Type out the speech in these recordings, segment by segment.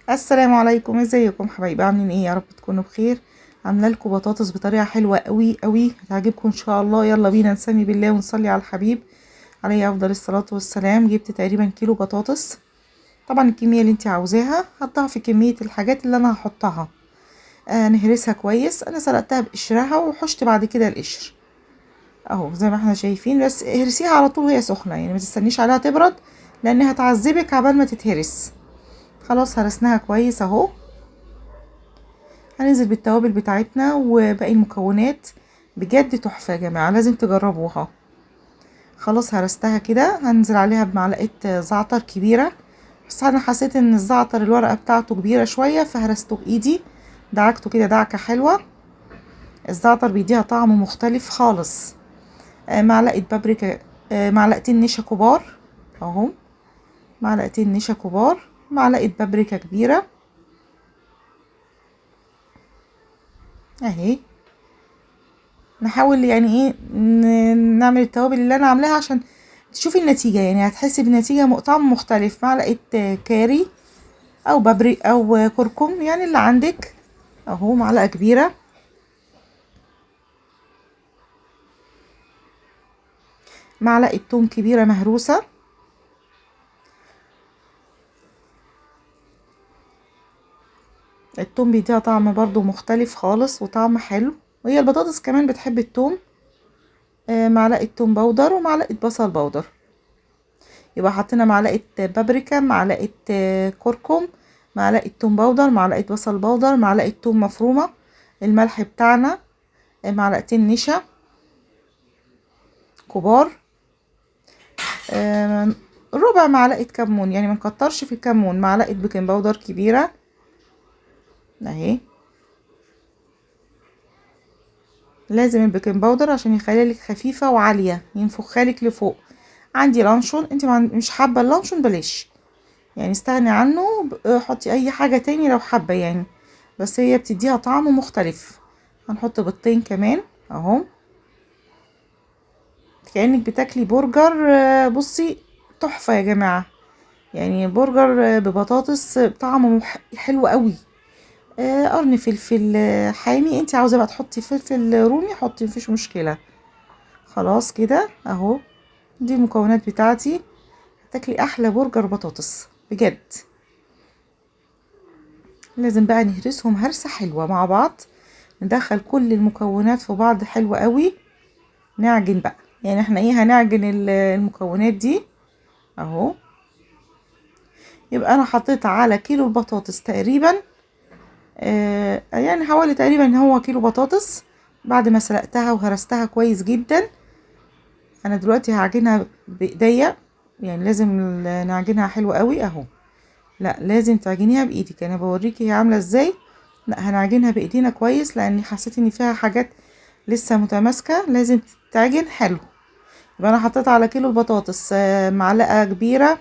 السلام عليكم، ازيكم حبايبي؟ عاملين ايه؟ يا رب تكونوا بخير. عامله لكم بطاطس بطريقه حلوه قوي قوي، هتعجبكم ان شاء الله. يلا بينا نسمي بالله ونصلي على الحبيب عليه افضل الصلاه والسلام. جبت تقريبا كيلو بطاطس. طبعا الكميه اللي انت عاوزاها حطها في كميه الحاجات اللي انا هحطها. نهرسها كويس. انا سلقتها بقشرها وحشت بعد كده القشر اهو زي ما احنا شايفين، بس اهرسيها على طول وهي سخنه، يعني ما تستنيش عليها تبرد لانها هتعذبك عبال ما تتهرس. خلاص هرسناها كويس اهو. هننزل بالتوابل بتاعتنا وباقي المكونات. بجد تحفة يا جماعة، لازم تجربوها. خلاص هرستها كده، هنزل عليها بمعلقة زعتر كبيرة. بس انا حسيت ان الزعتر الورقة بتاعته كبيرة شوية فهرسته بايدي. دعكته كده دعكة حلوة. الزعتر بيديها طعم مختلف خالص. معلقة بابريكا. معلقتين نشا كبار اهو. معلقتين نشا كبار. معلقة بابريكا كبيرة اهي. نحاول يعني ايه نعمل التوابل اللي انا عاملاها عشان تشوفي النتيجة، يعني هتحسي بنتيجة طعم مختلف. معلقة كاري او بابري او كركم، يعني اللي عندك اهو. معلقة كبيرة. معلقة توم كبيرة مهروسة. التوم بيديها طعم برضو مختلف خالص وطعم حلو، وهي البطاطس كمان بتحب التوم. معلقة توم بودر ومعلقة بصل بودر. يبقى حطينا معلقة بابريكا، معلقة كركم، معلقة توم بودر، معلقة بصل بودر، معلقة توم مفرومة. الملح بتاعنا معلقتين نشا كبار. ربع معلقة كمون، يعني منكترش في الكمون. معلقة بيكنج باودر كبيرة اهي. لازم البيكنج باودر عشان يخليها لك خفيفة وعالية، ينفخها لك لفوق. عندي لانشون، انت مش حابة اللانشون بلاش، يعني استغني عنه. حطي اي حاجة تاني لو حابة يعني، بس هي بتديها طعم مختلف. هنحط بيضتين كمان اهو. كأنك بتاكلي برجر. بصي تحفة يا جماعة. يعني برجر ببطاطس طعمه حلو قوي. قرن فلفل حامي. انت عاوزة بقى تحطي فلفل رومي حطي، مفيش مشكلة. خلاص كده اهو. دي المكونات بتاعتي. هتاكلي احلى برجر بطاطس بجد. لازم بقى نهرسهم هرسة حلوة مع بعض. ندخل كل المكونات في بعض حلوة قوي. نعجن بقى، يعني احنا ايه هنعجن المكونات دي اهو. يبقى انا حطيت على كيلو البطاطس تقريبا يعني حوالي تقريبا هو كيلو بطاطس بعد ما سلقتها وهرستها كويس جدا. انا دلوقتي هعجنها بايديا، يعني لازم نعجنها حلو قوي اهو. لا لازم تعجنيها بايدك، انا بوريكي هي عامله ازاي. لا هنعجنها بايدينا كويس لاني حسيت ان فيها حاجات لسه متماسكه، لازم تتعجن حلو. يبقى انا حطيت على كيلو البطاطس معلقه كبيره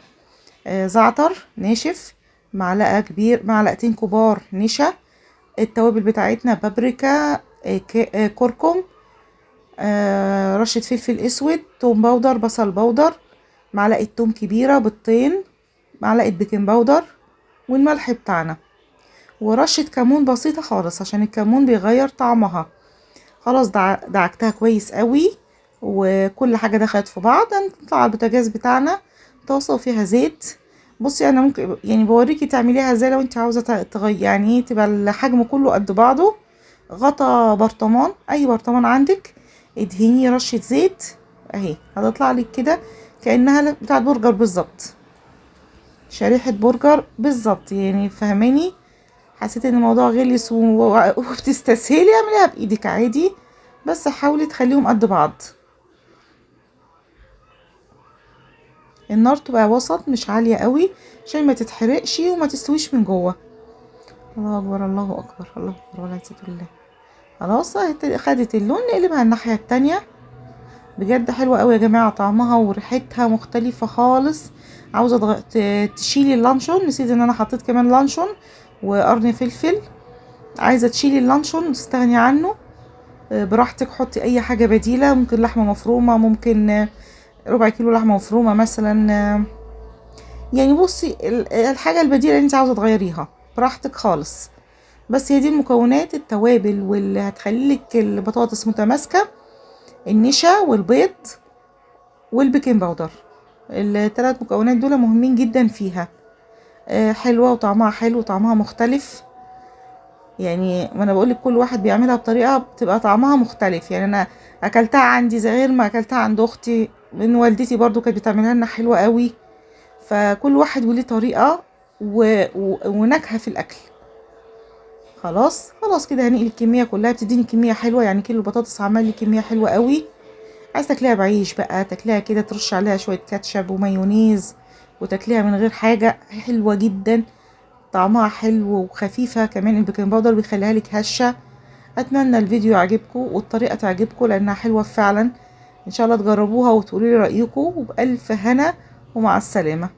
زعتر ناشف. معلقتين كبار نشا. التوابل بتاعتنا بابريكا كركم رشة فلفل اسود، توم باودر، بصل باودر، معلقة توم كبيرة، بيضتين، معلقة بيكنج باودر، والملح بتاعنا، ورشة كمون بسيطة خالص عشان الكمون بيغير طعمها. خلاص دعكتها كويس قوي وكل حاجة دخلت في بعض. هنطلع على البوتاجاز بتاعنا، طاسة فيها زيت. بصي انا ممكن يعني بوريكي تعمليها ازاي لو انت عاوزة تغير، يعني تبقى الحجم كله قد بعضه. غطا برطمان، اي برطمان عندك، ادهنيه رشة زيت اهي. هتطلع لك كده كأنها بتاعت برجر بالظبط، شريحة برجر بالظبط، يعني فهماني. حسيت ان الموضوع غلس وبتستسهلي اعمليها بايدك عادي، بس حاولي تخليهم قد بعض. النار تبقى وسط مش عالية قوي عشان ما تتحرقش وما تستويش من جوه. الله اكبر الله اكبر الله اكبر ولا نسيت الله. خلاص خدت اللون، نقلبها الناحية التانية. بجد حلوة قوي يا جماعة، طعمها وريحتها مختلفة خالص. عاوزة تشيلي اللانشون، نسيت ان انا حطيت كمان لانشون وقرن فلفل. عايزة تشيلي اللانشون وتستغني عنه براحتك، حطي اي حاجة بديلة. ممكن لحمة مفرومة، ممكن ربع كيلو لحمة مفرومة مثلا. يعني بصي الحاجة البديلة اللي انت عاوزة تغيريها. براحتك خالص. بس هي دي المكونات، التوابل واللي هتخليلك البطاطس متماسكة: النشا والبيض والبيكنج باودر. الثلاث مكونات دول مهمين جدا فيها. حلوة وطعمها حلو وطعمها مختلف. يعني ما انا بقولك كل واحد بيعملها بطريقة بتبقى طعمها مختلف. يعني انا اكلتها عندي زي غير ما اكلتها عند اختي، من والدتي برضو كانت بتعملها لنا حلوة قوي. فكل واحد وليه طريقة ونكهة في الاكل. خلاص كده هنقل الكمية كلها، بتديني كمية حلوة. يعني كيلو بطاطس عمل لي كمية حلوة قوي. عايز تاكليها بعيش بقى، تاكليها كده ترش عليها شوية كاتشب ومايونيز وتاكليها من غير حاجة، حلوة جدا. طعمها حلو وخفيفة كمان، البيكنج باودر بيخليها لك هشة. اتمنى الفيديو يعجبكم والطريقة تعجبكم لانها حلوة فعلا. ان شاء الله تجربوها وتقولوا لي رأيكم، وبألف هنا ومع السلامة.